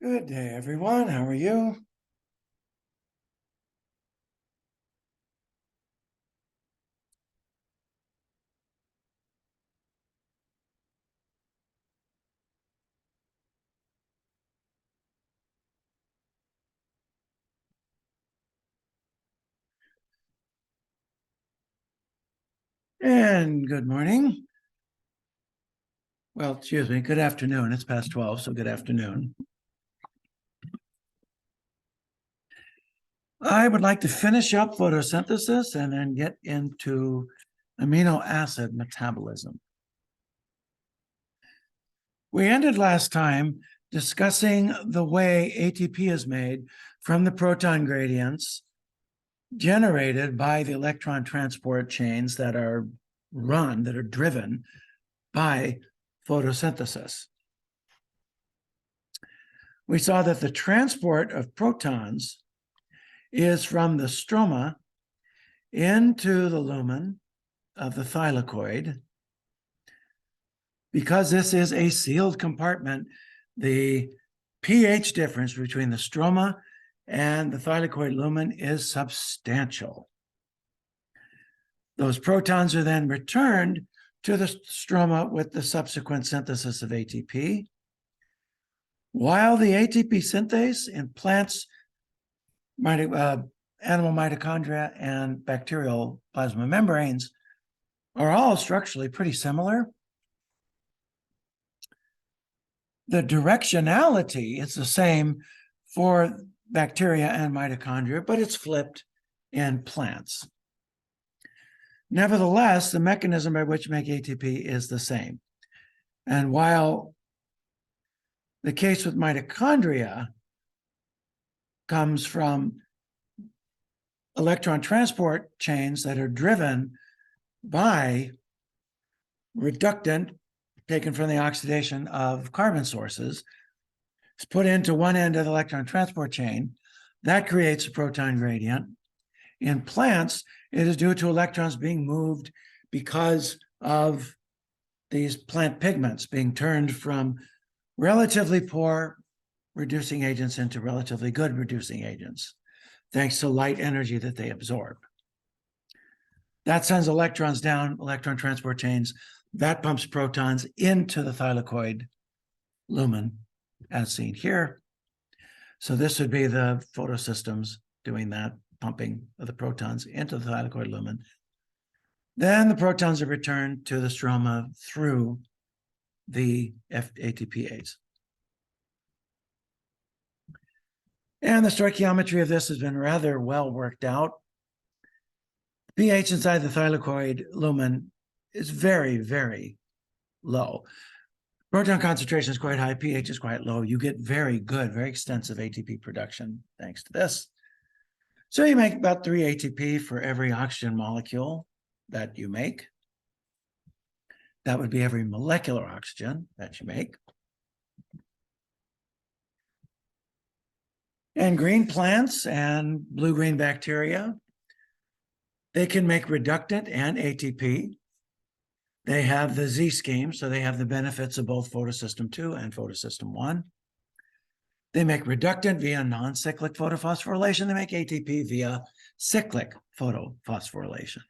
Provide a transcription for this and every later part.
Good day, everyone. How are you? And good morning. Well, excuse me, good afternoon. It's past 12, so good afternoon. I would like to finish up photosynthesis and then get into amino acid metabolism. We ended last time discussing the way ATP is made from the proton gradients generated by the electron transport chains that are driven by photosynthesis. We saw that the transport of protons is from the stroma into the lumen of the thylakoid. Because this is a sealed compartment, the pH difference between the stroma and the thylakoid lumen is substantial. Those protons are then returned to the stroma with the subsequent synthesis of ATP. While the ATP synthase in plants, animal mitochondria, and bacterial plasma membranes are all structurally pretty similar, the directionality is the same for bacteria and mitochondria, but it's flipped in plants. Nevertheless, the mechanism by which we make ATP is the same. And while the case with mitochondria comes from electron transport chains that are driven by reductant taken from the oxidation of carbon sources, it's put into one end of the electron transport chain. That creates a proton gradient. In plants, it is due to electrons being moved because of these plant pigments being turned from relatively poor reducing agents into relatively good reducing agents, thanks to light energy that they absorb. That sends electrons down electron transport chains. That pumps protons into the thylakoid lumen, as seen here. So this would be the photosystems doing that, pumping of the protons into the thylakoid lumen. Then the protons are returned to the stroma through the ATPase. And the stoichiometry of this has been rather well worked out. pH inside the thylakoid lumen is very, very low. Proton concentration is quite high, pH is quite low. You get very good, very extensive ATP production thanks to this. So you make about 3 ATP for every oxygen molecule that you make. That would be every molecular oxygen that you make. And green plants and blue-green bacteria, they can make reductant and ATP. They have the Z scheme, so they have the benefits of both photosystem 2 and photosystem 1. They make reductant via non-cyclic photophosphorylation. They make ATP via cyclic photophosphorylation.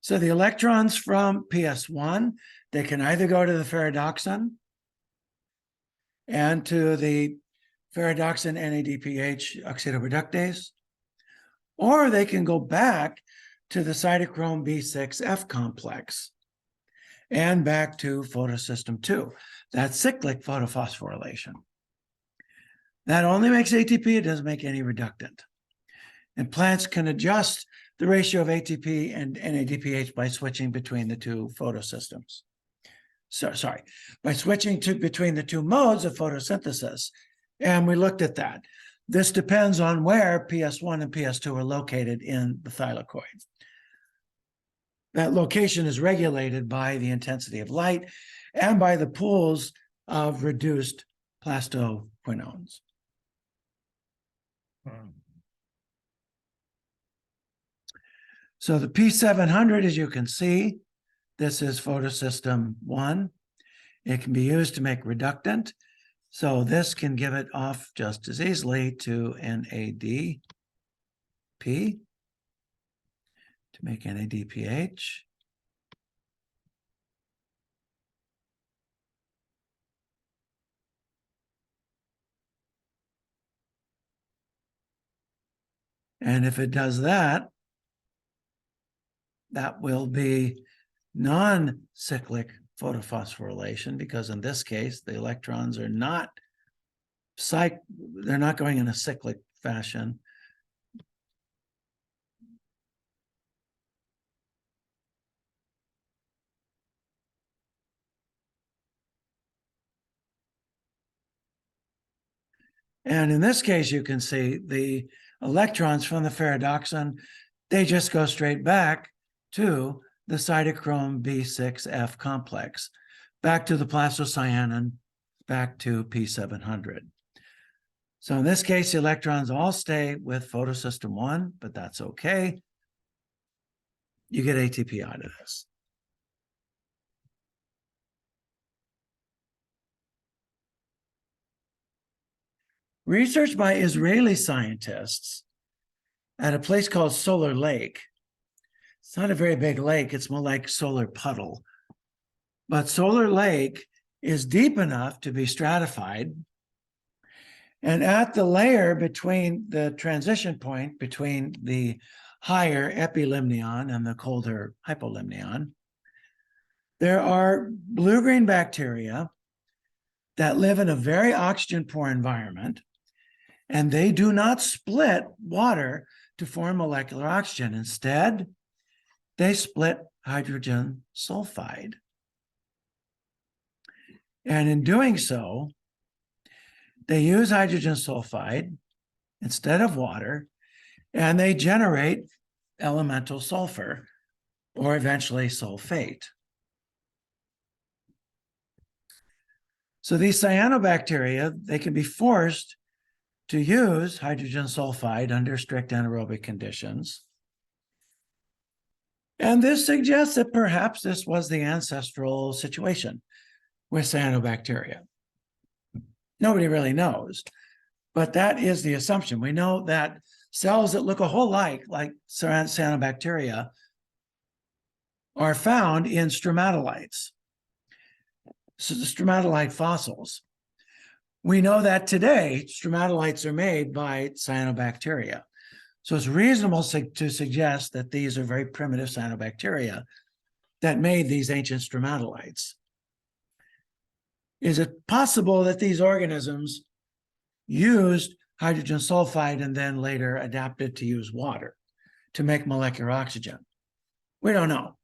So the electrons from PS1, they can either go to the ferredoxin and to the ferredoxin NADPH oxidoreductase, or they can go back to the cytochrome B6F complex and back to photosystem 2. That's cyclic photophosphorylation. That only makes ATP, it doesn't make any reductant. And plants can adjust the ratio of ATP and NADPH by switching between the two photosystems. By switching between the two modes of photosynthesis. And we looked at that. This depends on where PS1 and PS2 are located in the thylakoid. That location is regulated by the intensity of light and by the pools of reduced plastoquinones. So the P700, as you can see, this is photosystem 1. It can be used to make reductant. So this can give it off just as easily to NADP to make NADPH. And if it does that, that will be non-cyclic photophosphorylation, because in this case, the electrons are not they're not going in a cyclic fashion. And in this case, you can see the electrons from the ferredoxin, they just go straight back to the cytochrome B6F complex, back to the plastocyanin, back to P700. So in this case, the electrons all stay with photosystem 1, but that's okay. You get ATP out of this. Research by Israeli scientists at a place called Solar Lake. It's not a very big lake, it's more like Solar Puddle. But Solar Lake is deep enough to be stratified. And at the layer between the transition point between the higher epilimnion and the colder hypolimnion, there are blue-green bacteria that live in a very oxygen-poor environment, and they do not split water to form molecular oxygen. Instead, they split hydrogen sulfide. And in doing so, they use hydrogen sulfide instead of water, and they generate elemental sulfur, or eventually sulfate. So these cyanobacteria, they can be forced to use hydrogen sulfide under strict anaerobic conditions. And this suggests that perhaps this was the ancestral situation with cyanobacteria. Nobody really knows, but that is the assumption. We know that cells that look a whole like cyanobacteria, are found in stromatolites, so the stromatolite fossils. We know that today stromatolites are made by cyanobacteria. So it's reasonable to suggest that these are very primitive cyanobacteria that made these ancient stromatolites. Is it possible that these organisms used hydrogen sulfide and then later adapted to use water to make molecular oxygen? We don't know.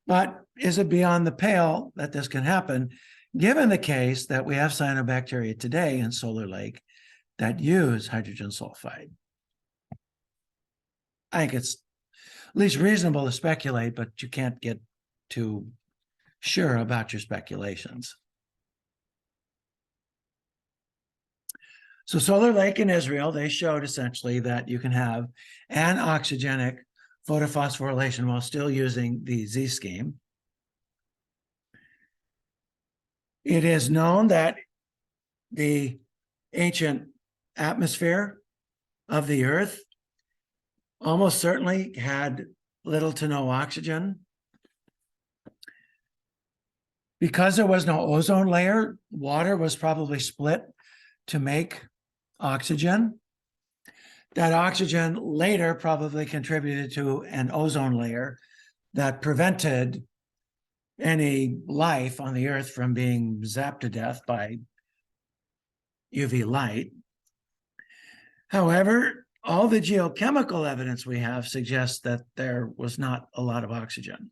But is it beyond the pale that this can happen, given the case that we have cyanobacteria today in Solar Lake that use hydrogen sulfide? I think it's at least reasonable to speculate, but you can't get too sure about your speculations. So Solar Lake in Israel, they showed essentially that you can have an oxygenic photophosphorylation while still using the Z scheme. It is known that the ancient atmosphere of the Earth almost certainly had little to no oxygen. Because there was no ozone layer, water was probably split to make oxygen. That oxygen later probably contributed to an ozone layer that prevented any life on the Earth from being zapped to death by UV light. However, all the geochemical evidence we have suggests that there was not a lot of oxygen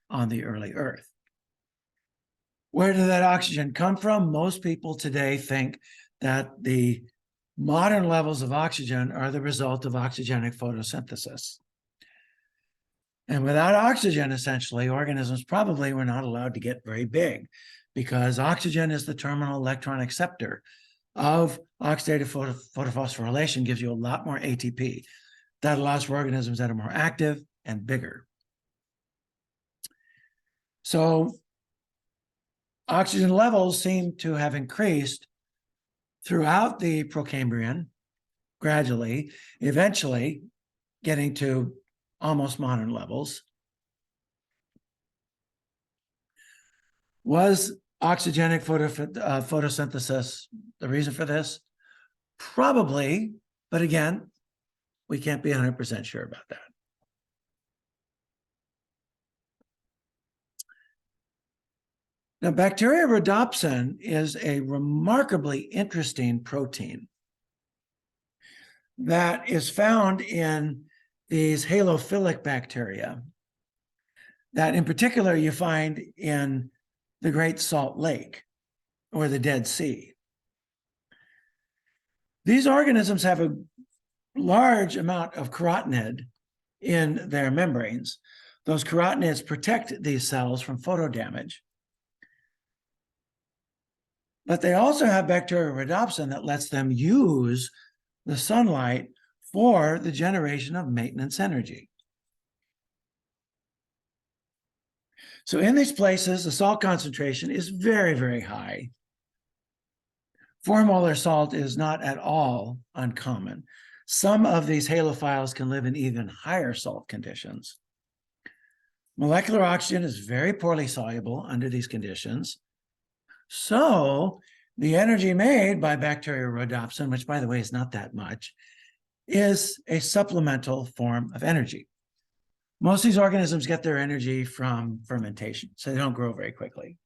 on the early Earth. Where did that oxygen come from? Most people today think that the modern levels of oxygen are the result of oxygenic photosynthesis. And without oxygen, essentially, organisms probably were not allowed to get very big, because oxygen is the terminal electron acceptor of oxidative photophosphorylation, gives you a lot more ATP. That allows for organisms that are more active and bigger. So oxygen levels seem to have increased throughout the Precambrian, gradually, eventually getting to almost modern levels. Was oxygenic photosynthesis the reason for this? Probably, but again, we can't be 100% sure about that. Now, bacteria rhodopsin is a remarkably interesting protein that is found in these halophilic bacteria that in particular you find in the Great Salt Lake or the Dead Sea. These organisms have a large amount of carotenoid in their membranes. Those carotenoids protect these cells from photo damage. But they also have bacterial rhodopsin that lets them use the sunlight for the generation of maintenance energy. So in these places, the salt concentration is very, very high. 4 molar salt is not at all uncommon. Some of these halophiles can live in even higher salt conditions. Molecular oxygen is very poorly soluble under these conditions. So the energy made by bacterial rhodopsin, which by the way is not that much, is a supplemental form of energy. Most of these organisms get their energy from fermentation, so they don't grow very quickly.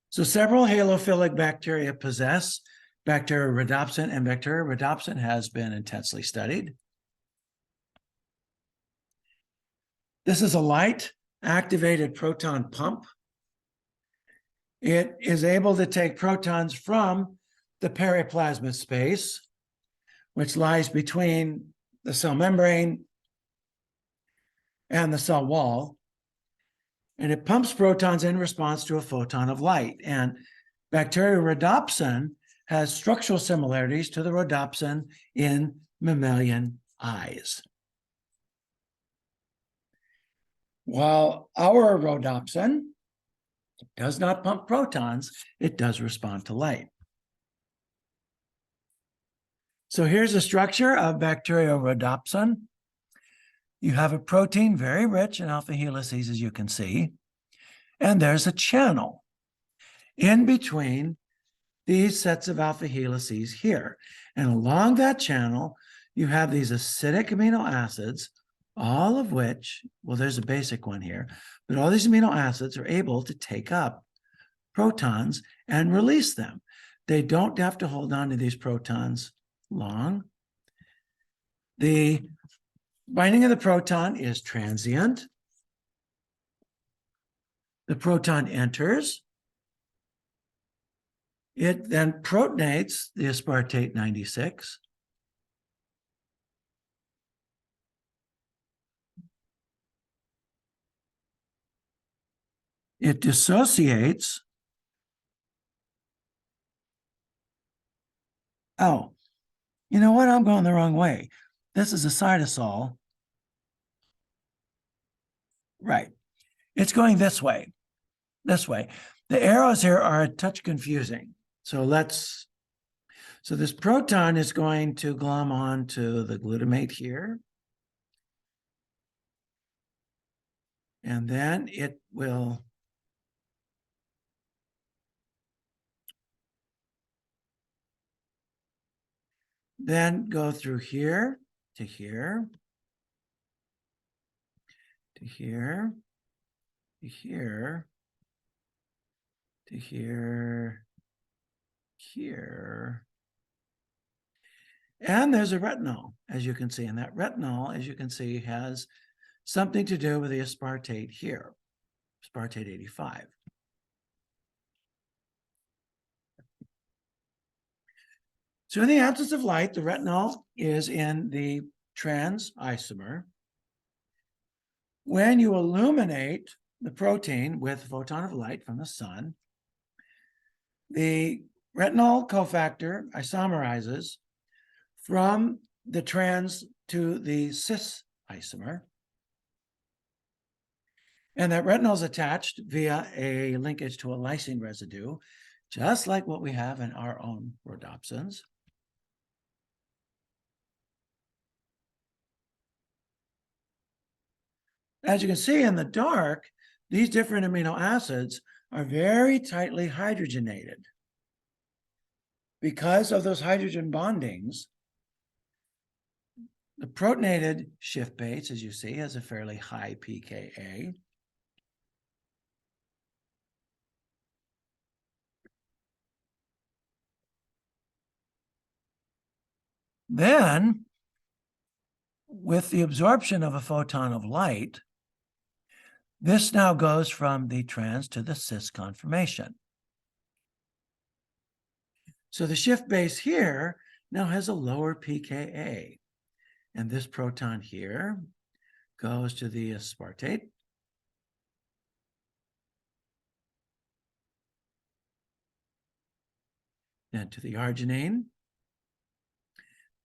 So several halophilic bacteria possess bacterial rhodopsin, and bacterial rhodopsin has been intensely studied. This is a light activated proton pump. It is able to take protons from the periplasmic space, which lies between the cell membrane and the cell wall, and it pumps protons in response to a photon of light. And bacterial rhodopsin has structural similarities to the rhodopsin in mammalian eyes. While our rhodopsin does not pump protons, it does respond to light. So here's the structure of bacterial rhodopsin. You have a protein very rich in alpha helices, as you can see, and there's a channel in between these sets of alpha helices here. And along that channel, you have these acidic amino acids, all of which, well, there's a basic one here, but all these amino acids are able to take up protons and release them. They don't have to hold on to these protons long. The binding of the proton is transient. The proton enters. It then protonates the aspartate 96. It dissociates. Oh, you know what? I'm going the wrong way. This is a cytosol. Right. It's going this way. This way. The arrows here are a touch confusing. So this proton is going to glom on to the glutamate here. And then it will then go through here to here, to here, to here, to here, here. And there's a retinol, as you can see. And that retinol, as you can see, has something to do with the aspartate here, aspartate 85. So in the absence of light, the retinol is in the trans isomer. When you illuminate the protein with a photon of light from the sun, the retinol cofactor isomerizes from the trans to the cis isomer. And that retinol is attached via a linkage to a lysine residue, just like what we have in our own rhodopsins. As you can see in the dark, these different amino acids are very tightly hydrogenated. Because of those hydrogen bondings, the protonated shift base, as you see, has a fairly high pKa. Then, with the absorption of a photon of light, this now goes from the trans to the cis conformation. So the shift base here now has a lower pKa. And this proton here goes to the aspartate. Then to the arginine.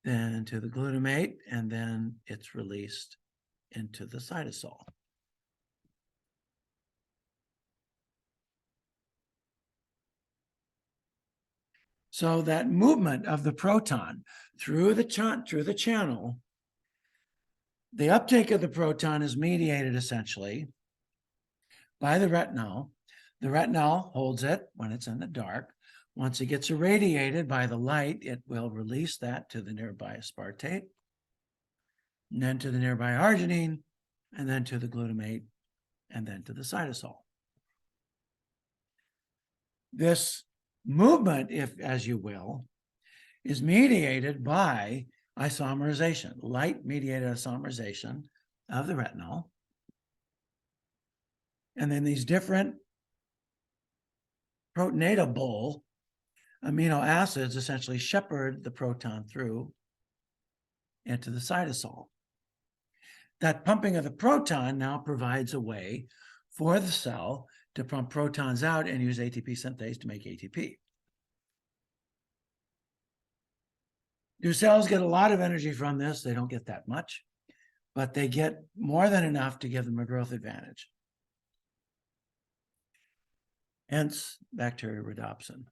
Then to the glutamate. And then it's released into the cytosol. So that movement of the proton through the channel, the uptake of the proton is mediated essentially by the retinol. The retinol holds it when it's in the dark. Once it gets irradiated by the light, it will release that to the nearby aspartate, and then to the nearby arginine, and then to the glutamate, and then to the cytosol. This movement, if as you will, is mediated by isomerization, light-mediated isomerization of the retinol. And then these different protonatable amino acids essentially shepherd the proton through into the cytosol. That pumping of the proton now provides a way for the cell to pump protons out and use ATP synthase to make ATP. Do cells get a lot of energy from this? They don't get that much, but they get more than enough to give them a growth advantage. Hence, bacteria rhodopsin.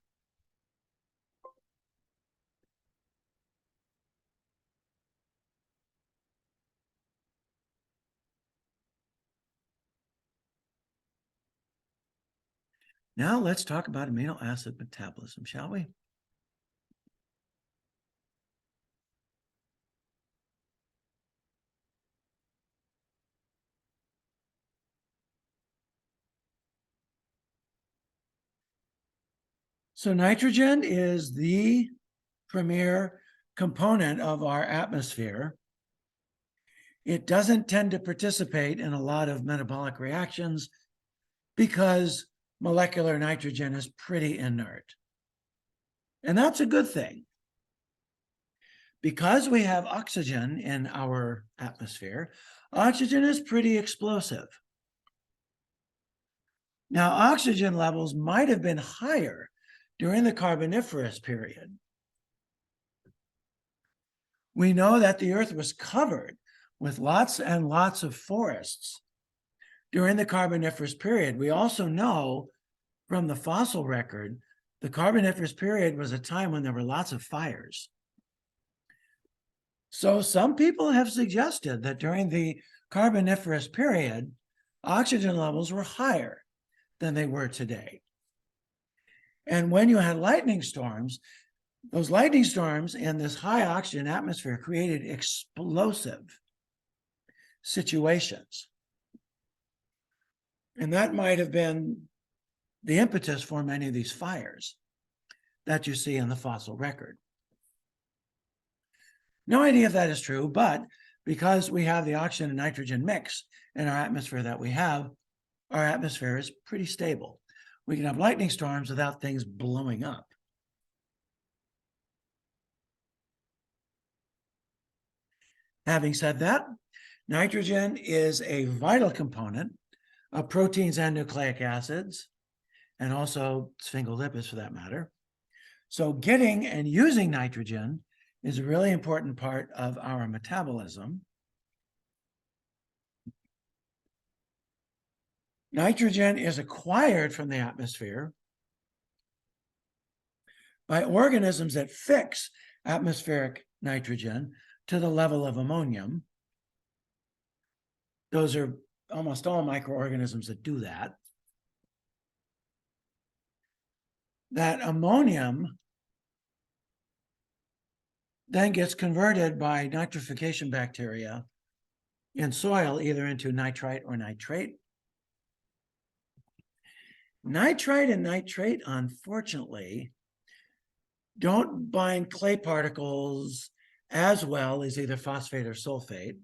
Now let's talk about amino acid metabolism, shall we? So nitrogen is the premier component of our atmosphere. It doesn't tend to participate in a lot of metabolic reactions because molecular nitrogen is pretty inert. And that's a good thing. Because we have oxygen in our atmosphere, oxygen is pretty explosive. Now, oxygen levels might have been higher during the Carboniferous period. We know that the Earth was covered with lots and lots of forests during the Carboniferous period. We also know from the fossil record, the Carboniferous period was a time when there were lots of fires. So some people have suggested that during the Carboniferous period, oxygen levels were higher than they were today. And when you had lightning storms, those lightning storms in this high oxygen atmosphere created explosive situations. And that might have been the impetus for many of these fires that you see in the fossil record. No idea if that is true, but because we have the oxygen and nitrogen mix in our atmosphere that we have, our atmosphere is pretty stable. We can have lightning storms without things blowing up. Having said that, nitrogen is a vital component of proteins and nucleic acids, and also phospholipids for that matter. So getting and using nitrogen is a really important part of our metabolism. Nitrogen is acquired from the atmosphere by organisms that fix atmospheric nitrogen to the level of ammonium. Those are almost all microorganisms that do that. That ammonium then gets converted by nitrification bacteria in soil either into nitrite or nitrate. Nitrite and nitrate, unfortunately, don't bind clay particles as well as either phosphate or sulfate.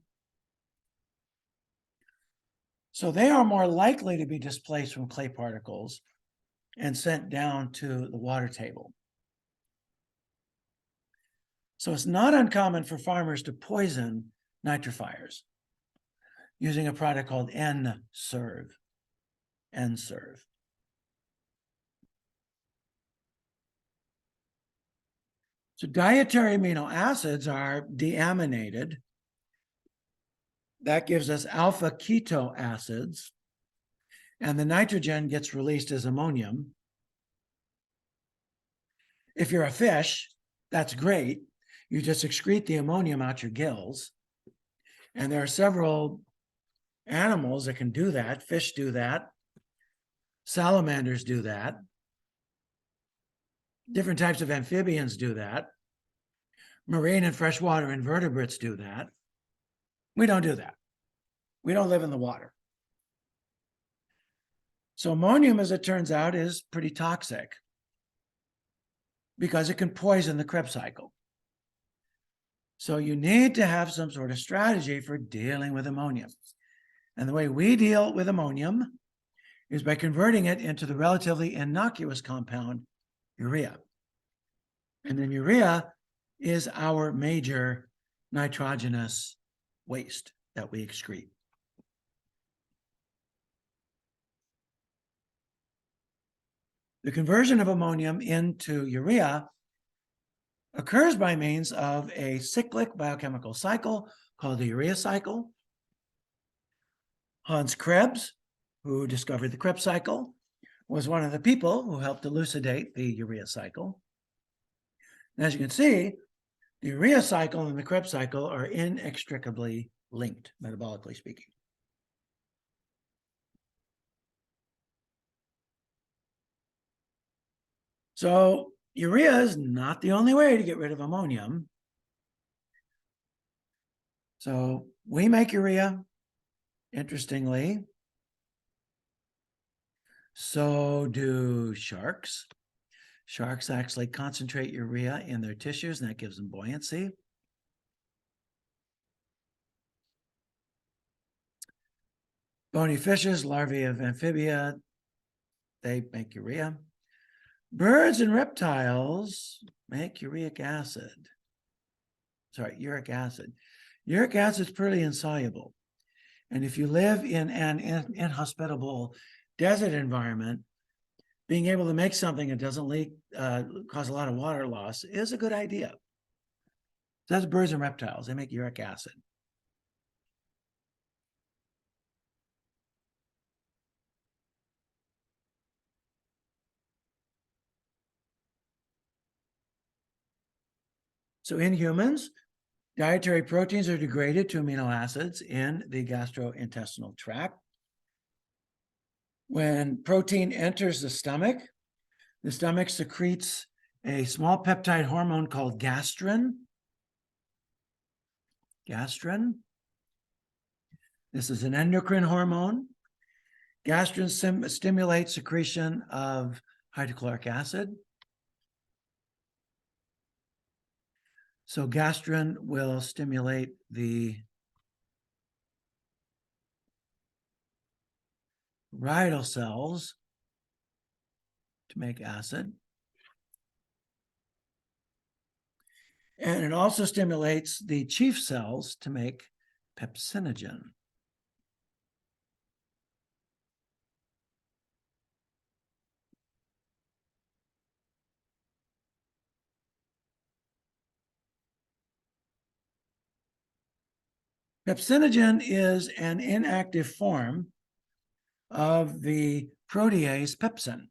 So they are more likely to be displaced from clay particles and sent down to the water table. So it's not uncommon for farmers to poison nitrifiers using a product called N-Serve. N-Serve. So dietary amino acids are deaminated. That gives us alpha keto acids, and the nitrogen gets released as ammonium. If you're a fish, that's great. You just excrete the ammonium out your gills. And there are several animals that can do that. Fish do that. Salamanders do that. Different types of amphibians do that. Marine and freshwater invertebrates do that. We don't do that. We don't live in the water. So ammonium, as it turns out, is pretty toxic because it can poison the Krebs cycle. So you need to have some sort of strategy for dealing with ammonium. And the way we deal with ammonium is by converting it into the relatively innocuous compound urea. And then urea is our major nitrogenous waste that we excrete. The conversion of ammonium into urea occurs by means of a cyclic biochemical cycle called the urea cycle. Hans Krebs, who discovered the Krebs cycle, was one of the people who helped elucidate the urea cycle. And as you can see, the urea cycle and the Krebs cycle are inextricably linked, metabolically speaking. So urea is not the only way to get rid of ammonium. So we make urea, interestingly. So do sharks. Sharks actually concentrate urea in their tissues, and that gives them buoyancy. Bony fishes, larvae of amphibia, they make urea. Birds and reptiles make uric acid. Uric acid. Uric acid is pretty insoluble. And if you live in an inhospitable desert environment, being able to make something that doesn't leak, cause a lot of water loss is a good idea. So that's birds and reptiles. They make uric acid. So in humans, dietary proteins are degraded to amino acids in the gastrointestinal tract. When protein enters the stomach secretes a small peptide hormone called gastrin. Gastrin. This is an endocrine hormone. Gastrin stimulates secretion of hydrochloric acid. So gastrin will stimulate the parietal cells to make acid. And it also stimulates the chief cells to make pepsinogen. Pepsinogen is an inactive form of the protease pepsin.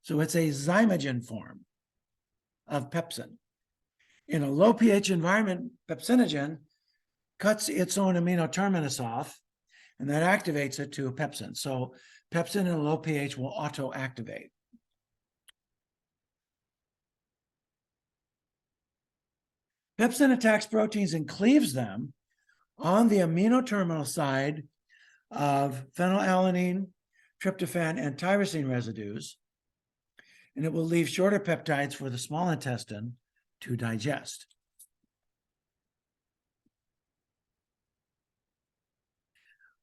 So it's a zymogen form of pepsin. In a low pH environment, pepsinogen cuts its own amino terminus off, and that activates it to a pepsin. So pepsin in a low pH will auto-activate. Pepsin attacks proteins and cleaves them on the amino terminal side of phenylalanine, tryptophan, and tyrosine residues, and it will leave shorter peptides for the small intestine to digest.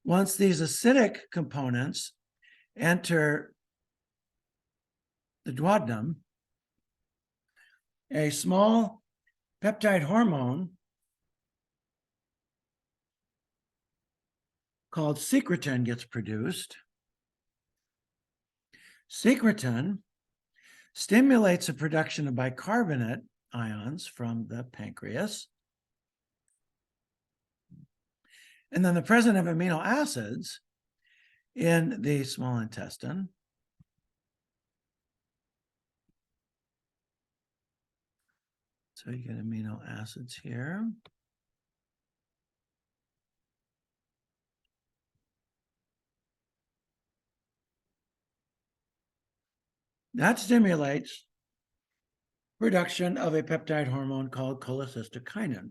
Once these acidic components enter the duodenum, a small peptide hormone called secretin gets produced. Secretin stimulates the production of bicarbonate ions from the pancreas. And then the presence of amino acids in the small intestine so you get amino acids here. That stimulates production of a peptide hormone called cholecystokinin.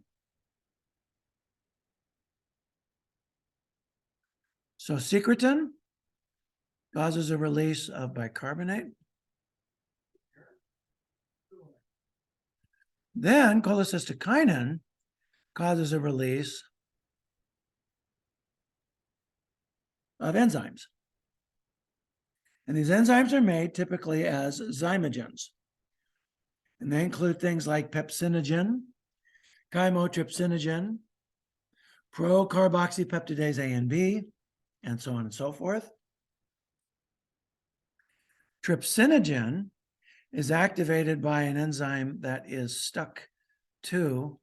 So secretin causes a release of bicarbonate. Then cholecystokinin causes a release of enzymes. And these enzymes are made typically as zymogens. And they include things like pepsinogen, chymotrypsinogen, procarboxypeptidase A and B, and so on and so forth. Trypsinogen is activated by an enzyme that is stuck to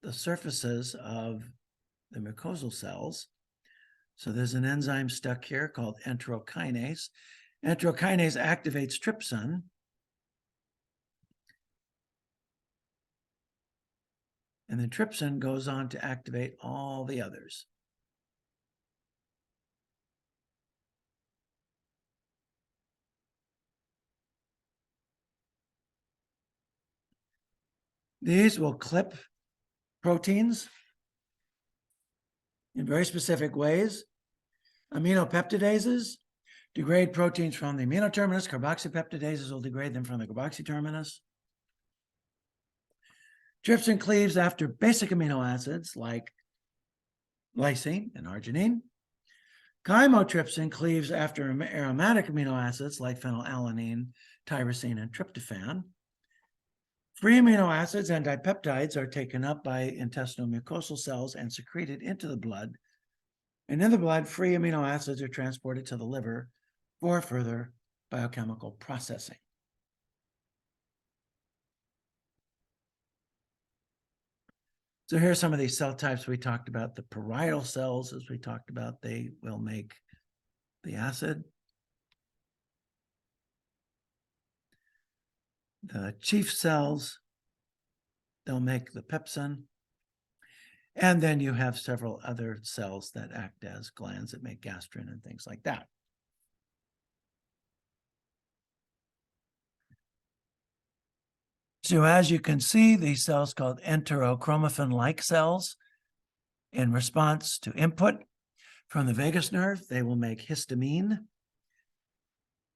the surfaces of the mucosal cells. So there's an enzyme stuck here called enterokinase. Enterokinase activates trypsin. And then trypsin goes on to activate all the others. These will clip proteins in very specific ways. Aminopeptidases degrade proteins from the amino terminus. Carboxypeptidases will degrade them from the carboxy terminus. Trypsin cleaves after basic amino acids like lysine and arginine. Chymotrypsin cleaves after aromatic amino acids like phenylalanine, tyrosine, and tryptophan. Free amino acids and dipeptides are taken up by intestinal mucosal cells and secreted into the blood. And in the blood, free amino acids are transported to the liver for further biochemical processing. So here are some of these cell types we talked about. The parietal cells, as we talked about, they will make the acid. The chief cells, they'll make the pepsin. And then you have several other cells that act as glands that make gastrin and things like that. So as you can see, these cells called enterochromaffin-like cells, in response to input from the vagus nerve, they will make histamine.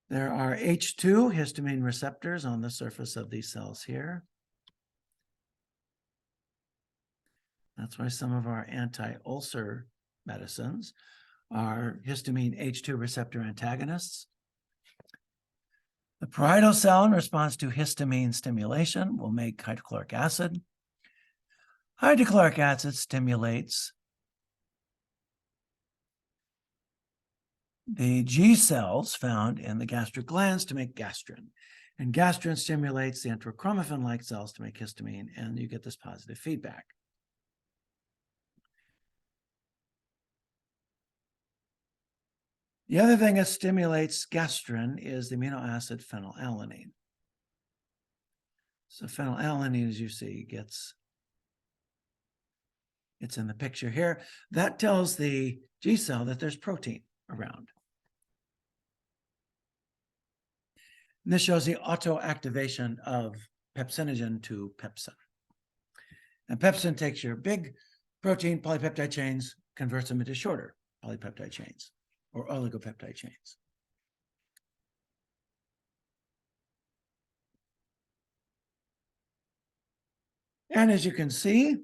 There are H2 histamine receptors on the surface of these cells here. That's why some of our anti-ulcer medicines are histamine H2 receptor antagonists. The parietal cell, in response to histamine stimulation, will make hydrochloric acid. Hydrochloric acid stimulates the G cells found in the gastric glands to make gastrin. And gastrin stimulates the enterochromaffin-like cells to make histamine, and you get this positive feedback. The other thing that stimulates gastrin is the amino acid phenylalanine. So phenylalanine, as you see, it's in the picture here. That tells the G cell that there's protein around. And this shows the autoactivation of pepsinogen to pepsin. And pepsin takes your big protein polypeptide chains, converts them into shorter polypeptide chains or oligopeptide chains. And as you can see,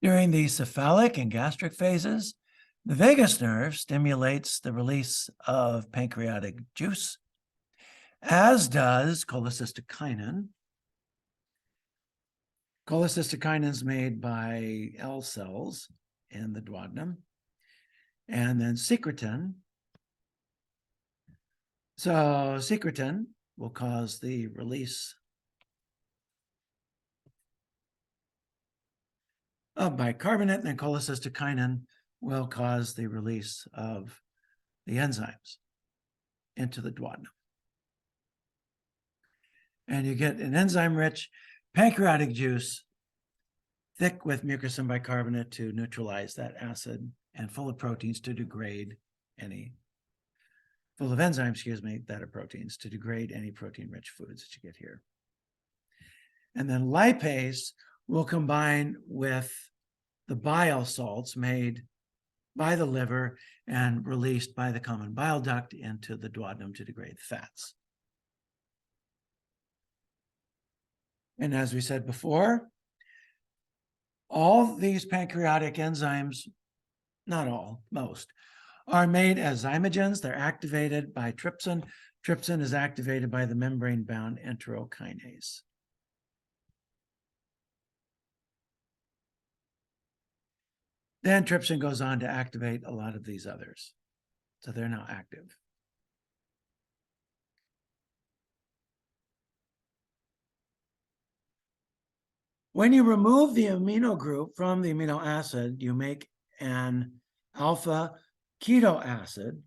during the cephalic and gastric phases, the vagus nerve stimulates the release of pancreatic juice, as does cholecystokinin. Cholecystokinin is made by L cells in the duodenum, and then secretin. So secretin will cause the release of bicarbonate, and then cholecystokinin will cause the release of the enzymes into the duodenum. And you get an enzyme-rich pancreatic juice, thick with mucus and bicarbonate to neutralize that acid, and full of proteins to degrade any, full of enzymes, excuse me, that are proteins to degrade any protein-rich foods that you get here. And then lipase will combine with the bile salts made by the liver and released by the common bile duct into the duodenum to degrade fats. And as we said before, all these pancreatic enzymes, not all, most, are made as zymogens. They're activated by trypsin. Trypsin is activated by the membrane-bound enterokinase. Then trypsin goes on to activate a lot of these others. So they're now active. When you remove the amino group from the amino acid, you make an alpha keto acid,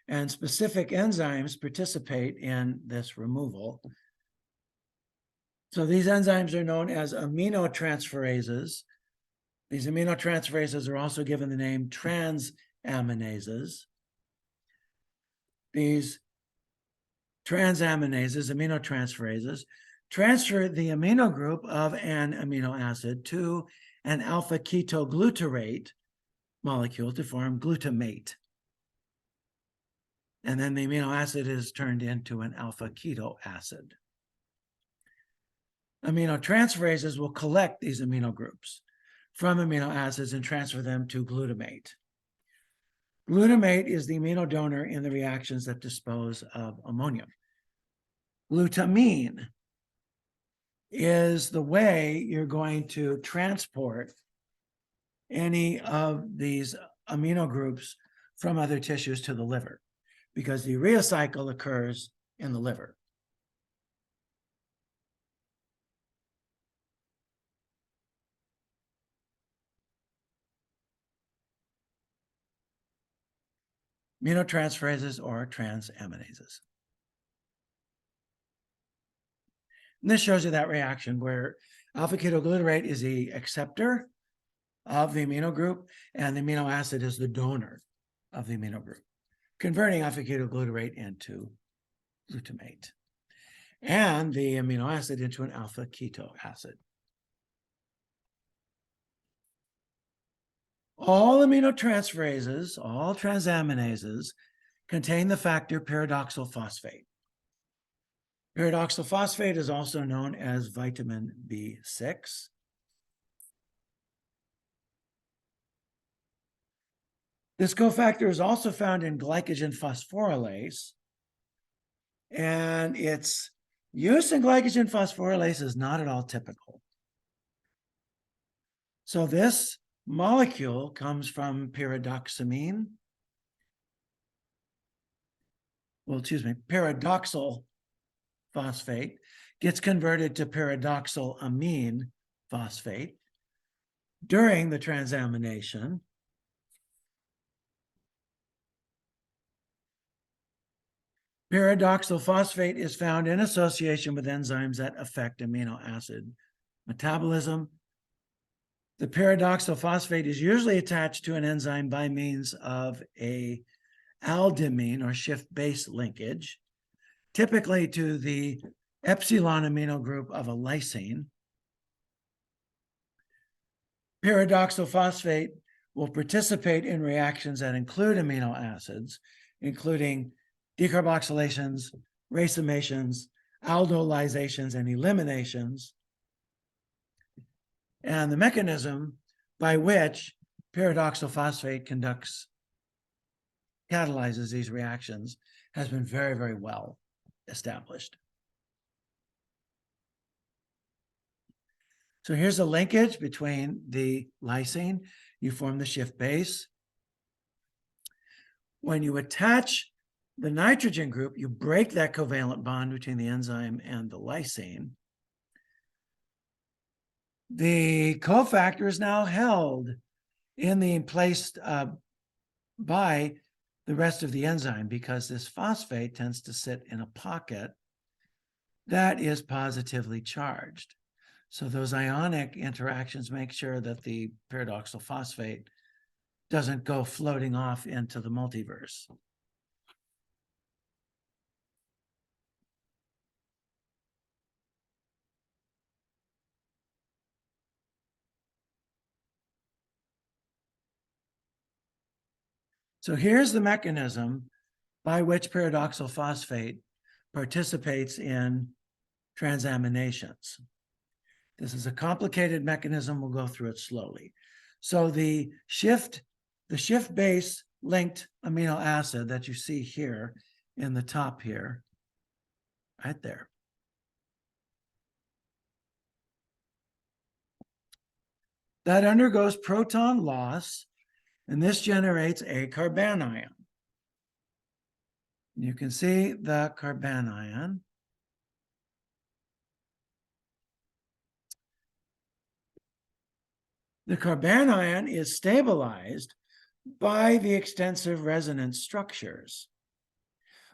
and specific enzymes participate in this removal. So these enzymes are known as aminotransferases. These aminotransferases are also given the name transaminases. These transaminases, aminotransferases, transfer the amino group of an amino acid to an alpha ketoglutarate molecule to form glutamate. And then the amino acid is turned into an alpha keto acid. Aminotransferases will collect these amino groups from amino acids and transfer them to glutamate. Glutamate is the amino donor in the reactions that dispose of ammonium. Glutamine is the way you're going to transport any of these amino groups from other tissues to the liver, because the urea cycle occurs in the liver. Aminotransferases or transaminases. And this shows you that reaction where alpha ketoglutarate is the acceptor of the amino group, and the amino acid is the donor of the amino group, converting alpha ketoglutarate into glutamate, and the amino acid into an alpha keto acid. All aminotransferases, all transaminases, contain the factor pyridoxal phosphate. Pyridoxal phosphate is also known as vitamin B6. This cofactor is also found in glycogen phosphorylase, and its use in glycogen phosphorylase is not at all typical. So this molecule comes from pyridoxamine. Well, excuse me, pyridoxal phosphate gets converted to pyridoxal amine phosphate during the transamination. Pyridoxal phosphate is found in association with enzymes that affect amino acid metabolism. The pyridoxal phosphate is usually attached to an enzyme by means of a aldimine or shift base linkage, typically to the epsilon amino group of a lysine. Pyridoxal phosphate will participate in reactions that include amino acids, including decarboxylations, racemations, aldolizations, and eliminations. And the mechanism by which pyridoxal phosphate catalyzes these reactions has been very, very well established. So here's a linkage between the lysine. You form the shift base. When you attach the nitrogen group, you break that covalent bond between the enzyme and the lysine. The cofactor is now held in the placed by the rest of the enzyme because this phosphate tends to sit in a pocket that is positively charged. So those ionic interactions make sure that the pyridoxal phosphate doesn't go floating off into the multiverse. So here's the mechanism by which pyridoxal phosphate participates in transaminations. This is a complicated mechanism. We'll go through it slowly. So the shift base linked amino acid that you see here in the top here, right there. That undergoes proton loss, and this generates a carbanion. You can see the carbanion. The carbanion is stabilized by the extensive resonance structures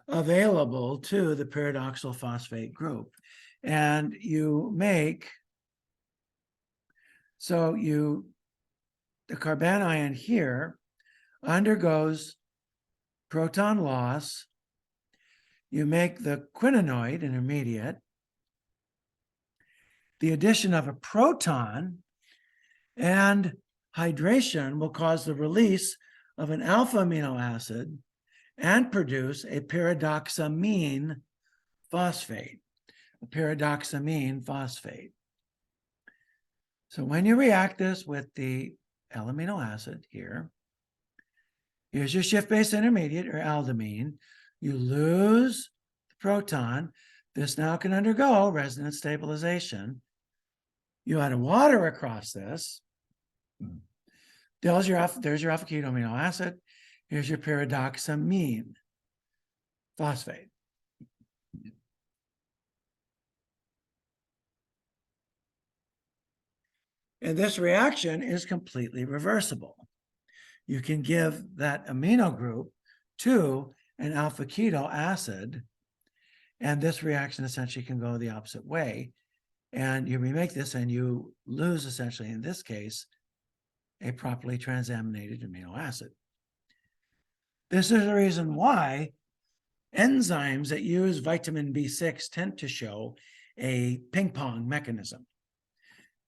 available to the pyridoxal phosphate group. And you make, the carbanion here undergoes proton loss. You make the quinonoid intermediate. The addition of a proton and hydration will cause the release of an alpha amino acid and produce a pyridoxamine phosphate, So when you react this with the L-amino acid here, here's your shift base intermediate or aldimine. You lose the proton. This now can undergo resonance stabilization. You add water across this. There's your alpha keto amino acid. Here's your pyridoxamine phosphate. And this reaction is completely reversible. You can give that amino group to an alpha keto acid, and this reaction essentially can go the opposite way. And you remake this and you lose, essentially, in this case, a properly transaminated amino acid. This is the reason why enzymes that use vitamin B6 tend to show a ping pong mechanism,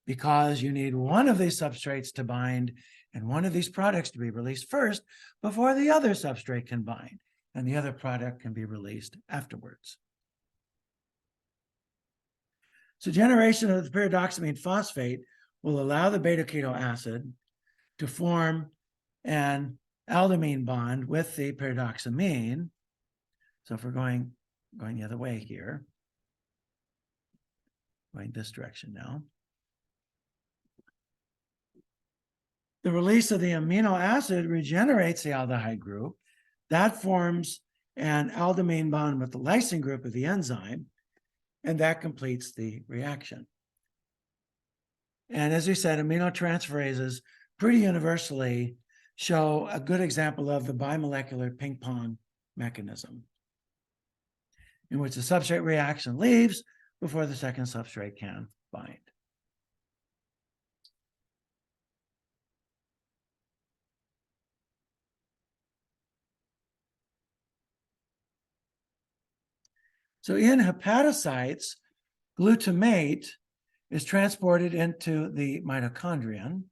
because you need one of these substrates to bind and one of these products to be released first before the other substrate can bind, and the other product can be released afterwards. So generation of the pyridoxamine phosphate will allow the beta-keto acid to form an aldimine bond with the pyridoxamine. So if we're going the other way here, going this direction now, the release of the amino acid regenerates the aldehyde group. That forms an aldimine bond with the lysine group of the enzyme, and that completes the reaction. And as we said, aminotransferases pretty universally show a good example of the bimolecular ping pong mechanism. in which the substrate reaction leaves before the second substrate can bind. So in hepatocytes, glutamate is transported into the mitochondrion.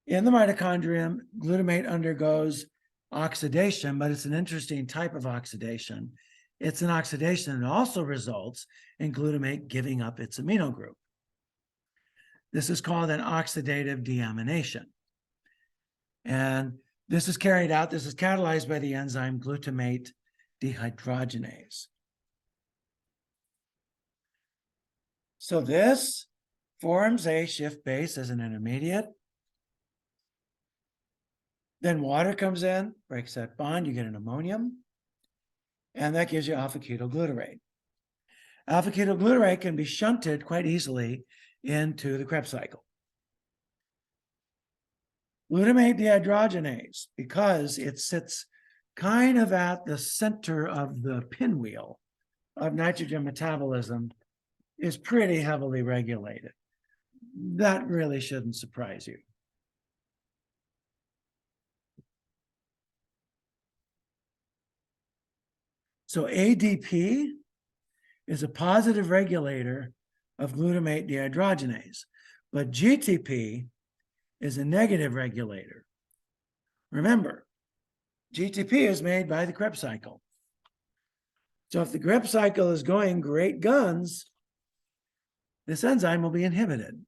In the mitochondrion, glutamate undergoes oxidation, but it's an interesting type of oxidation. It's an oxidation that also results in glutamate giving up its amino group. This is called an oxidative deamination. And this is carried out, this is catalyzed by the enzyme glutamate dehydrogenase. So this forms a Schiff base as an intermediate. Then water comes in, breaks that bond, you get an ammonium, and that gives you alpha-ketoglutarate. Alpha-ketoglutarate can be shunted quite easily into the Krebs cycle. Glutamate dehydrogenase, because it sits kind of at the center of the pinwheel of nitrogen metabolism, is pretty heavily regulated. That really shouldn't surprise you. So ADP is a positive regulator of glutamate dehydrogenase, but GTP is a negative regulator. Remember, GTP is made by the Krebs cycle. So if the Krebs cycle is going great guns, this enzyme will be inhibited.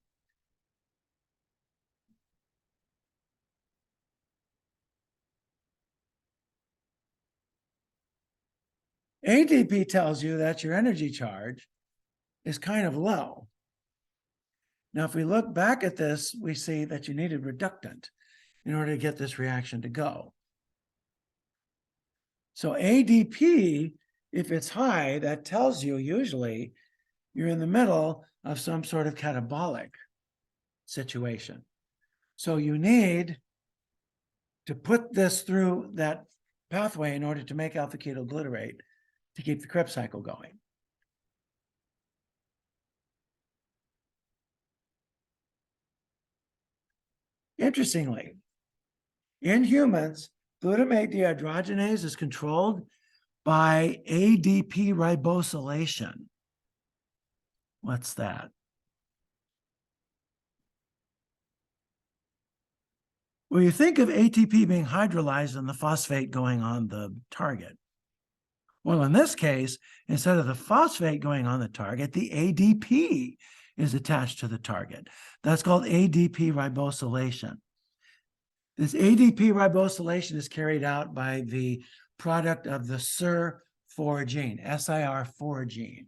ADP tells you that your energy charge is kind of low. Now, if we look back at this, we see that you need a reductant in order to get this reaction to go. So ADP, if it's high, that tells you usually you're in the middle of some sort of catabolic situation. So you need to put this through that pathway in order to make alpha-ketoglutarate to keep the Krebs cycle going. Interestingly, in humans, glutamate dehydrogenase is controlled by ADP ribosylation. What's that? Well, you think of ATP being hydrolyzed and the phosphate going on the target. Well, in this case, instead of the phosphate going on the target, the ADP is attached to the target. That's called ADP ribosylation. This ADP ribosylation is carried out by the product of the SIR4 gene, SIR4 gene.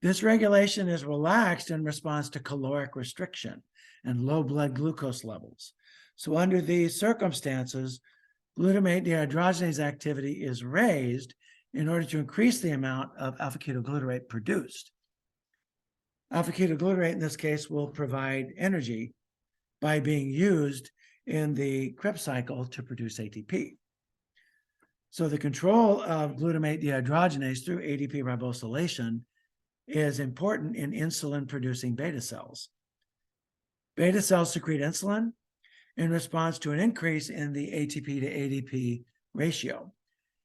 This regulation is relaxed in response to caloric restriction and low blood glucose levels. So under these circumstances, glutamate dehydrogenase activity is raised in order to increase the amount of alpha-ketoglutarate produced. Alpha-ketoglutarate in this case will provide energy by being used in the Krebs cycle to produce ATP. So the control of glutamate dehydrogenase through ADP ribosylation is important in insulin-producing beta cells. Beta cells secrete insulin in response to an increase in the ATP to ADP ratio.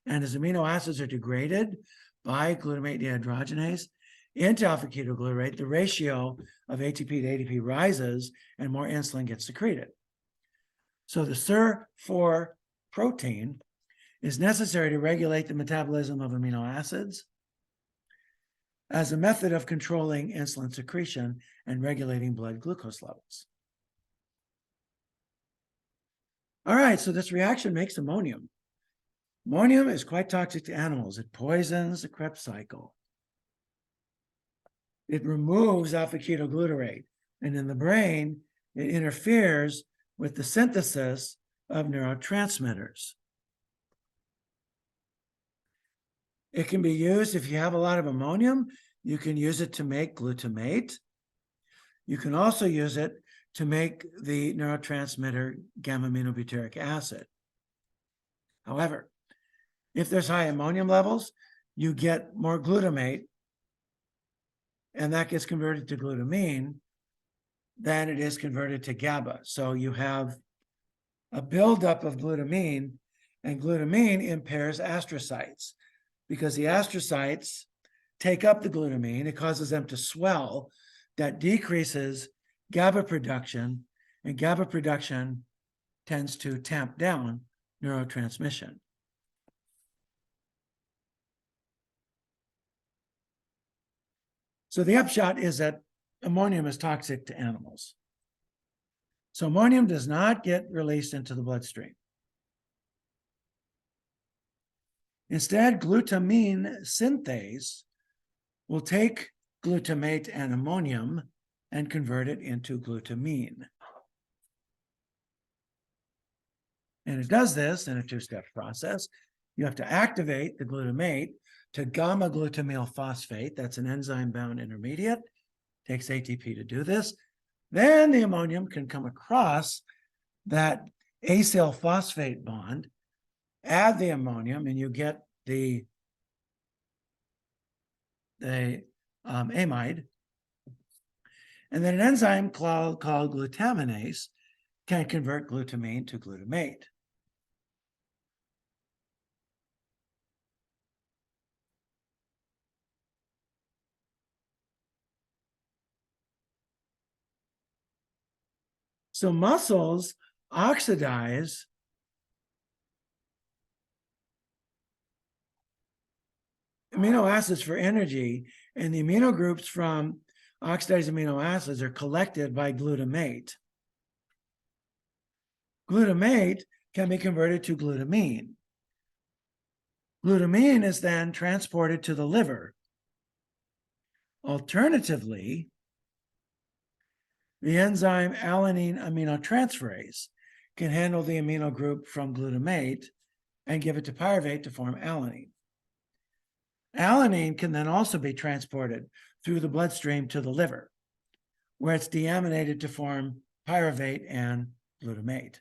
And as amino acids are degraded by glutamate dehydrogenase into alpha-ketoglutarate, the ratio of ATP to ADP rises and more insulin gets secreted. So the SIR4 protein is necessary to regulate the metabolism of amino acids as a method of controlling insulin secretion and regulating blood glucose levels. All right, so this reaction makes ammonium. Ammonium is quite toxic to animals. It poisons the Krebs cycle. It removes alpha-ketoglutarate, and in the brain, it interferes with the synthesis of neurotransmitters. It can be used if you have a lot of ammonium. You can use it to make glutamate. You can also use it to make the neurotransmitter gamma-aminobutyric acid. However, If there's high ammonium levels, you get more glutamate, and that gets converted to glutamine, then it is converted to GABA. So you have a buildup of glutamine, and glutamine impairs astrocytes because the astrocytes take up the glutamine. It causes them to swell. That decreases GABA production, and GABA production tends to tamp down neurotransmission. So the upshot is that ammonium is toxic to animals. So ammonium does not get released into the bloodstream. Instead, glutamine synthase will take glutamate and ammonium and convert it into glutamine. And it does this in a two-step process. You have to activate the glutamate to gamma-glutamyl phosphate. That's an enzyme-bound intermediate. Takes ATP to do this. Then the ammonium can come across that acyl phosphate bond, add the ammonium, and you get the amide. And then an enzyme called glutaminase can convert glutamine to glutamate. So muscles oxidize amino acids for energy, and the amino groups from oxidized amino acids are collected by glutamate. Glutamate can be converted to glutamine. Glutamine is then transported to the liver. Alternatively, the enzyme alanine aminotransferase can handle the amino group from glutamate and give it to pyruvate to form alanine. Alanine can then also be transported through the bloodstream to the liver, where it's deaminated to form pyruvate and glutamate.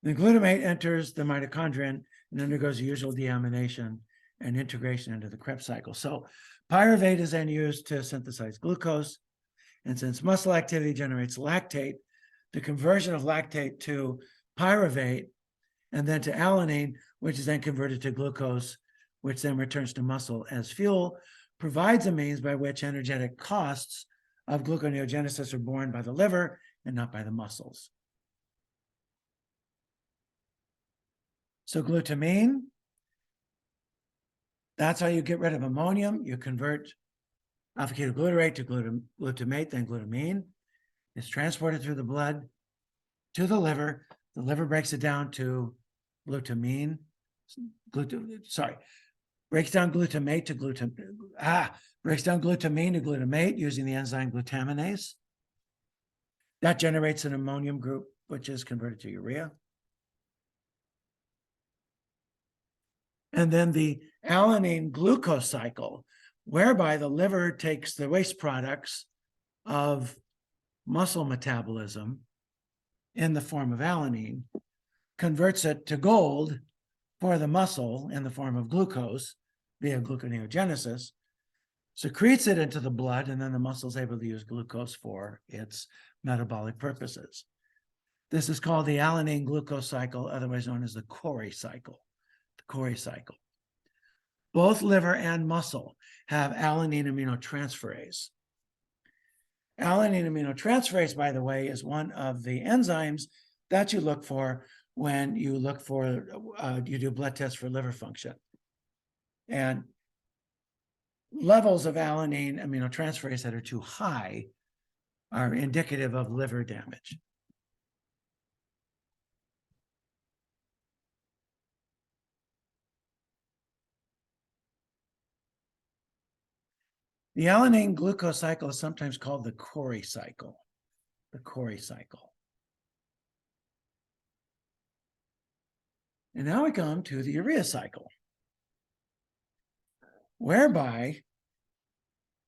The glutamate enters the mitochondrion and undergoes the usual deamination and integration into the Krebs cycle. So pyruvate is then used to synthesize glucose. And since muscle activity generates lactate, the conversion of lactate to pyruvate and then to alanine, which is then converted to glucose, which then returns to muscle as fuel, provides a means by which energetic costs of gluconeogenesis are borne by the liver and not by the muscles. So glutamine, that's how you get rid of ammonium. You convert alpha-ketoglutarate to glutamate, then glutamine. It's transported through the blood to the liver. The liver breaks it down to glutamine. Breaks down glutamate to breaks down glutamine to glutamate using the enzyme glutaminase. That generates an ammonium group, which is converted to urea. And then the alanine glucose cycle, whereby the liver takes the waste products of muscle metabolism in the form of alanine, converts it to gold for the muscle in the form of glucose via gluconeogenesis, secretes it into the blood, and then the muscle is able to use glucose for its metabolic purposes. This is called the alanine glucose cycle, otherwise known as the Cori cycle. The Cori cycle. Both liver and muscle have alanine aminotransferase. Alanine aminotransferase, by the way, is one of the enzymes that you look for when you look for, you do blood tests for liver function. And levels of alanine aminotransferase that are too high are indicative of liver damage. The alanine glucose cycle is sometimes called the Cori cycle. The Cori cycle. And now we come to the urea cycle, whereby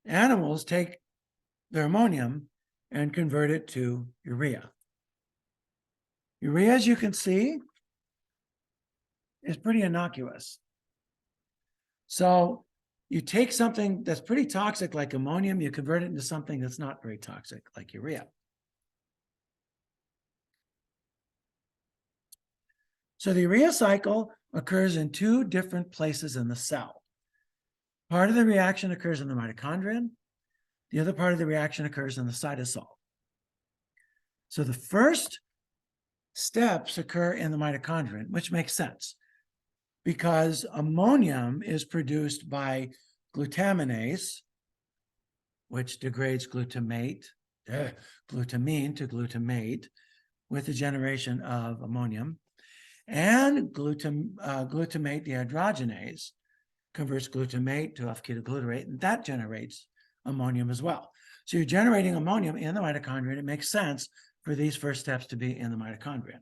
animals take their ammonium and convert it to urea. Urea, as you can see, is pretty innocuous. So you take something that's pretty toxic like ammonium, you convert it into something that's not very toxic like urea. So the urea cycle occurs in two different places in the cell. Part of the reaction occurs in the mitochondrion. The other part of the reaction occurs in the cytosol. So the first steps occur in the mitochondrion, which makes sense because ammonium is produced by glutaminase, which degrades glutamine to glutamate with the generation of ammonium, and glutamate dehydrogenase converts glutamate to alpha-ketoglutarate, and that generates ammonium as well. So you're generating ammonium in the mitochondria. It makes sense for these first steps to be in the mitochondria.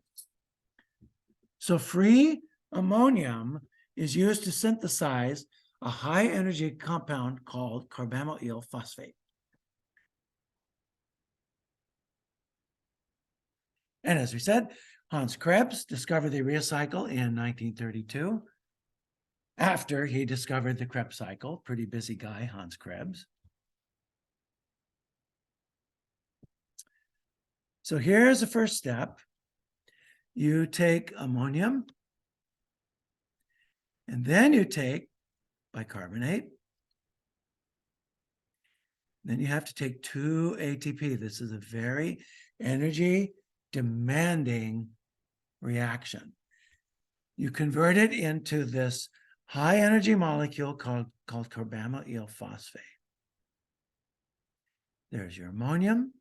So free ammonium is used to synthesize a high energy compound called carbamyl phosphate. And as we said, Hans Krebs discovered the urea cycle in 1932 after he discovered the Krebs cycle. Pretty busy guy, Hans Krebs. So here's the first step. You take ammonium, and then you take bicarbonate. Then you have to take 2 ATP. This is a very energy demanding reaction. You convert it into this high energy molecule called carbamyl phosphate. There's your ammonium.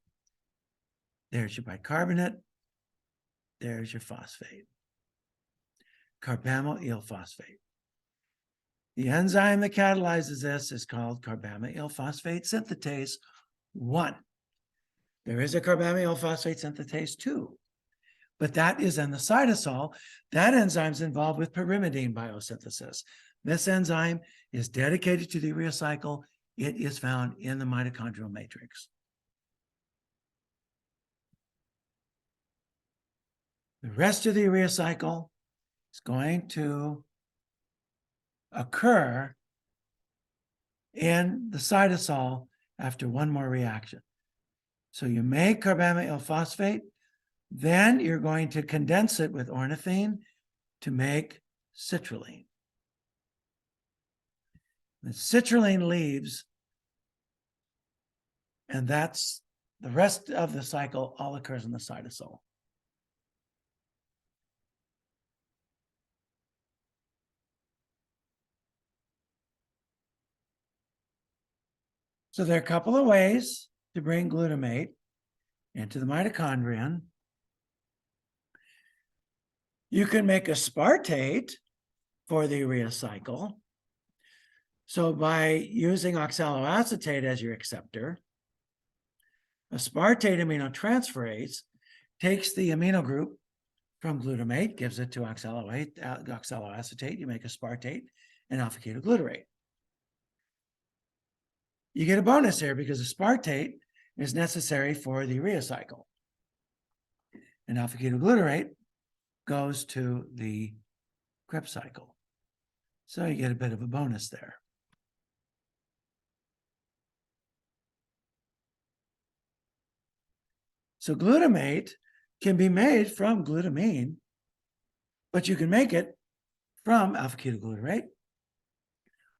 There's your bicarbonate. There's your phosphate. Carbamyl phosphate. The enzyme that catalyzes this is called carbamyl phosphate synthetase 1. There is a carbamyl phosphate synthetase 2, but that is in the cytosol. That enzyme is involved with pyrimidine biosynthesis. This enzyme is dedicated to the urea cycle. It is found in the mitochondrial matrix. The rest of the urea cycle is going to occur in the cytosol after one more reaction. So you make carbamyl phosphate, then you're going to condense it with ornithine to make citrulline. The citrulline leaves, and that's the rest of the cycle all occurs in the cytosol. So there are a couple of ways to bring glutamate into the mitochondrion. You can make aspartate for the urea cycle. So by using oxaloacetate as your acceptor, aspartate aminotransferase takes the amino group from glutamate, gives it to oxaloacetate, you make aspartate and alpha-ketoglutarate. You get a bonus here because aspartate is necessary for the urea cycle. And alpha-ketoglutarate goes to the Krebs cycle. So you get a bit of a bonus there. So glutamate can be made from glutamine, but you can make it from alpha-ketoglutarate,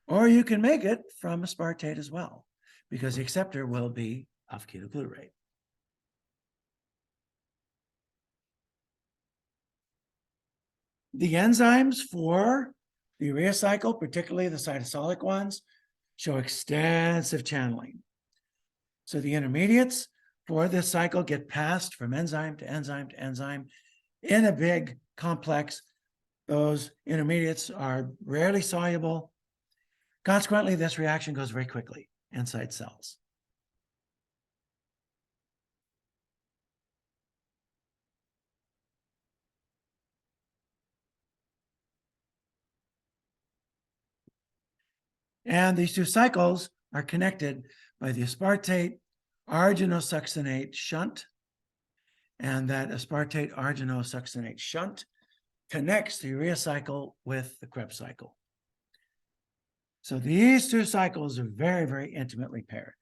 or you can make it from aspartate as well, because the acceptor will be alpha-ketoglutarate. The enzymes for the urea cycle, particularly the cytosolic ones, show extensive channeling. So the intermediates for this cycle get passed from enzyme to enzyme to enzyme in a big complex. Those intermediates are rarely soluble. Consequently, this reaction goes very quickly inside cells. And these two cycles are connected by the aspartate arginosuccinate shunt. And that aspartate arginosuccinate shunt connects the urea cycle with the Krebs cycle. So these two cycles are very, very intimately paired.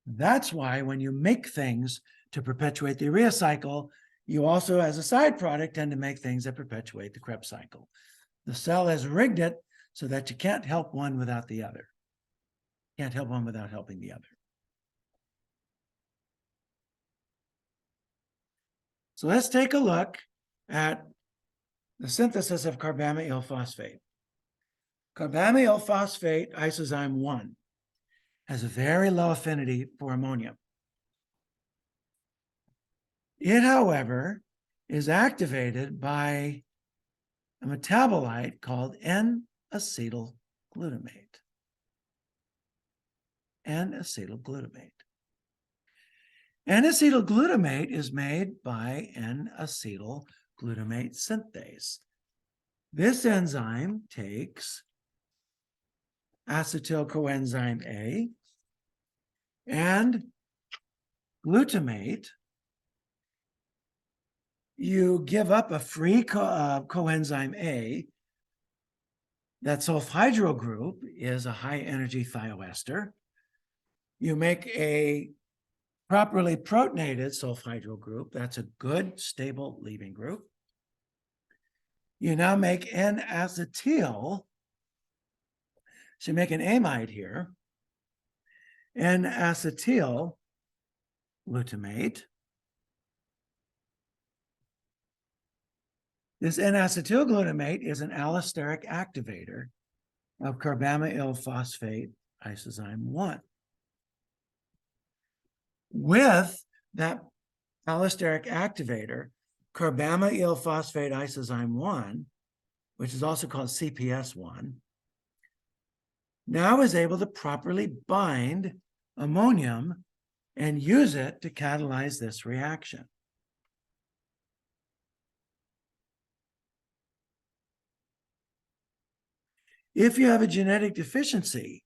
That's why when you make things to perpetuate the urea cycle, you also, as a side product, tend to make things that perpetuate the Krebs cycle. The cell has rigged it so that you can't help one without the other. Can't help one without helping the other. So let's take a look at the synthesis of carbamyl phosphate. Carbamyl phosphate isozyme 1 has a very low affinity for ammonia. It, however, is activated by a metabolite called N-acetylglutamate. N-acetylglutamate. N-acetylglutamate is made by N-acetylglutamate synthase. This enzyme takes acetyl coenzyme A and glutamate. You give up a free coenzyme A. That sulfhydryl group is a high energy thioester. You make a properly protonated sulfhydryl group. That's a good, stable leaving group. You now make N-acetyl. So you make an amide here. N-acetyl glutamate. This N-acetylglutamate is an allosteric activator of carbamyl phosphate isozyme 1. With that allosteric activator, carbamyl phosphate isozyme 1, which is also called CPS1, now is able to properly bind ammonium and use it to catalyze this reaction. If you have a genetic deficiency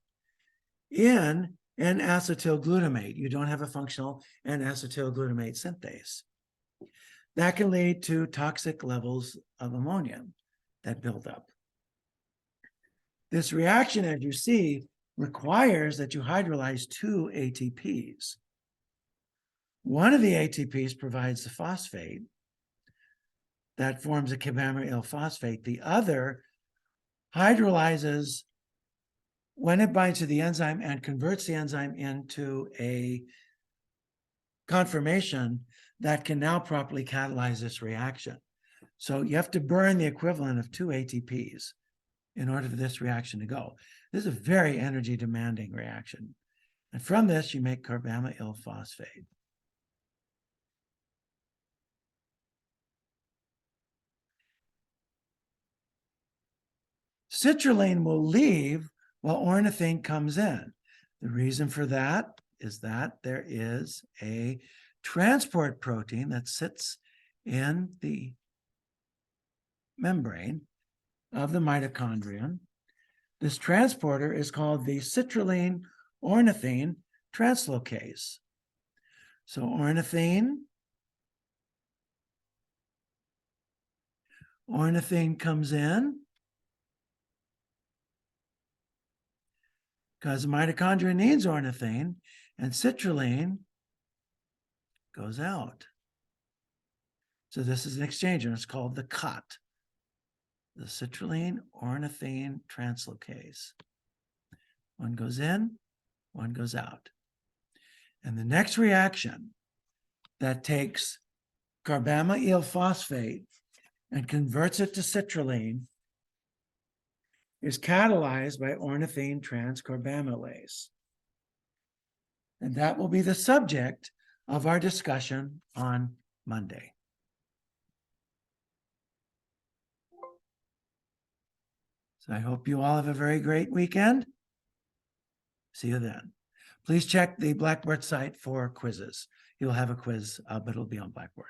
in N-acetylglutamate, you don't have a functional N-acetylglutamate synthase, that can lead to toxic levels of ammonium that build up. This reaction, as you see, requires that you hydrolyze 2 ATPs. One of the ATPs provides the phosphate that forms a carbamyl phosphate. The other hydrolyzes when it binds to the enzyme and converts the enzyme into a conformation that can now properly catalyze this reaction. So you have to burn the equivalent of 2 ATPs in order for this reaction to go. This is a very energy demanding reaction. And from this, you make carbamyl phosphate. Citrulline will leave while ornithine comes in. The reason for that is that there is a transport protein that sits in the membrane of the mitochondrion. This transporter is called the citrulline ornithine translocase. So ornithine comes in because the mitochondria needs ornithine, and citrulline goes out. So this is an exchange, and it's called the COT, the citrulline ornithine translocase. One goes in, one goes out. And the next reaction that takes carbamyl phosphate and converts it to citrulline is catalyzed by ornithine transcarbamylase. And that will be the subject of our discussion on Monday. So I hope you all have a very great weekend. See you then. Please check the Blackboard site for quizzes. You'll have a quiz, but it'll be on Blackboard.